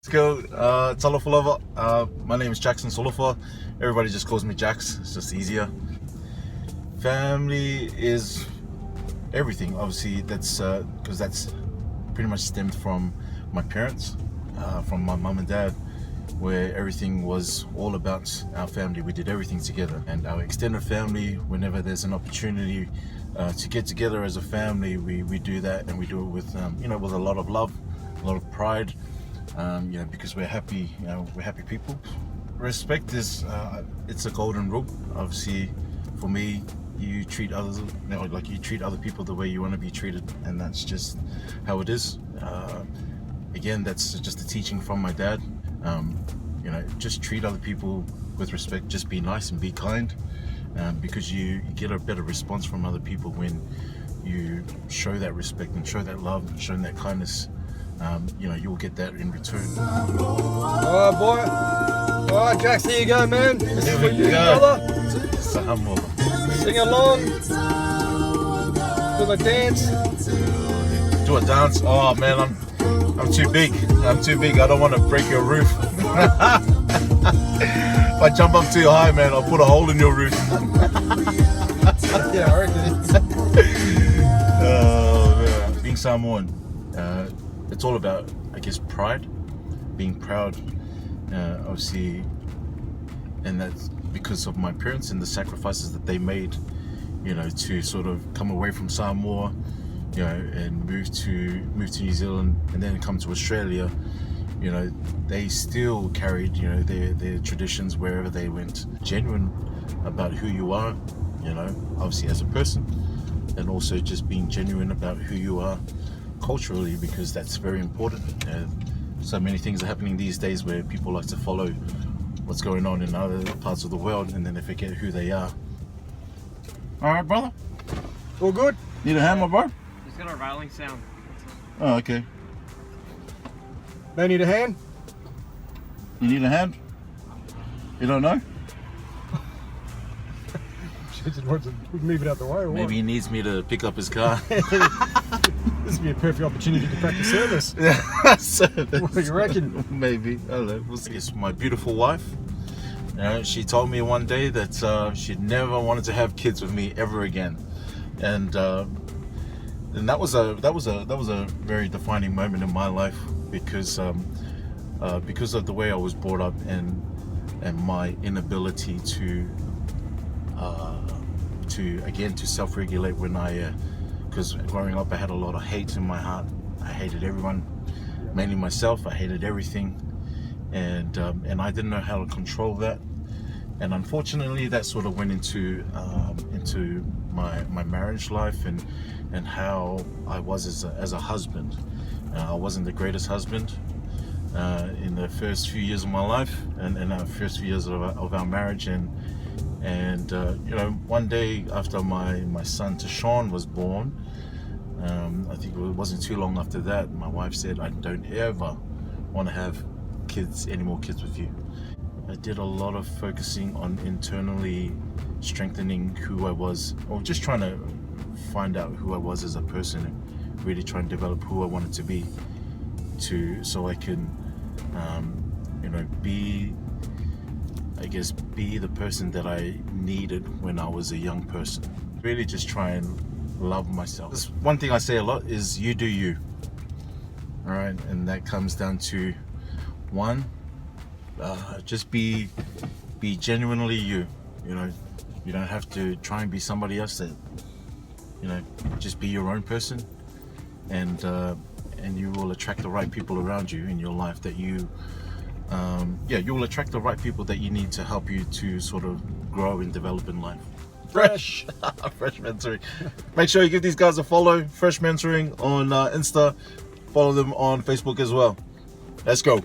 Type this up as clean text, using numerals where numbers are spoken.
Go, Salofa lover. My name is Jax Salofa. Everybody just calls me Jax. It's just easier. Family is everything. Obviously, that's because that's pretty much stemmed from my parents, from my mum and dad, where everything was all about our family. We did everything together, and our extended family. Whenever there's an opportunity to get together as a family, we do that, and we do it with with a lot of love, a lot of pride. Because we're happy, we're happy people. Respect is, it's a golden rule. Obviously, for me, you treat others, like you treat other people the way you want to be treated, and that's just how it is. Again, that's just a teaching from my dad. Just treat other people with respect. Just be nice and be kind, because you get a better response from other people when you show that respect and show that love and show that kindness. You'll get that in return. Oh boy. All right, Jax, here you go, man. This is for you, brother. Sing along. Do a dance. Do a dance? Oh man, I'm too big. I'm too big. I don't want to break your roof. If I jump up too high, man, I'll put a hole in your roof. Yeah, I reckon. Oh man. Being Samoan, it's all about, I guess, pride, being proud, obviously, and that's because of my parents and the sacrifices that they made, to sort of come away from Samoa, and move to New Zealand and then come to Australia. They still carried, their traditions wherever they went. Genuine about who you are, obviously as a person, and also just being genuine about who you are culturally, because that's very important. So many things are happening these days where people like to follow what's going on in other parts of the world, and then they forget who they are. All right, brother. All good? Need a hand, my bro? It's got a rattling sound. Oh, okay. They need a hand? You need a hand? You don't know? She just wants to move it out the way, or Maybe he needs me to pick up his car. what? This would be a perfect opportunity to practice service. What do you reckon? Maybe. I don't know. We'll see. It's my beautiful wife. She told me one day that she'd never wanted to have kids with me ever again, and that was a very defining moment in my life, because of the way I was brought up and my inability to self-regulate when because growing up I had a lot of hate in my heart. I hated everyone, mainly myself. I hated everything, and I didn't know how to control that. And unfortunately, that sort of went into my marriage life and how I was as a husband. I wasn't the greatest husband in the first few years of my life, and in our first few years of our marriage. And one day after my son Tashawn was born, I think it wasn't too long after that, my wife said, "I don't ever want to have any more kids with you." I did a lot of focusing on internally strengthening who I was, or just trying to find out who I was as a person, and really trying to develop who I wanted to be, so I can be the person that I needed when I was a young person. Really just try and love myself. This one thing I say a lot is you do you. All right, and that comes down to one, just be genuinely you. You don't have to try and be somebody else. That just be your own person, and you will attract the right people around you in your life that you will attract the right people that you need to help you to sort of grow and develop in life. Fresh Mentoring. Make sure you give these guys a follow. Fresh Mentoring on Insta. Follow them on Facebook as well. Let's go.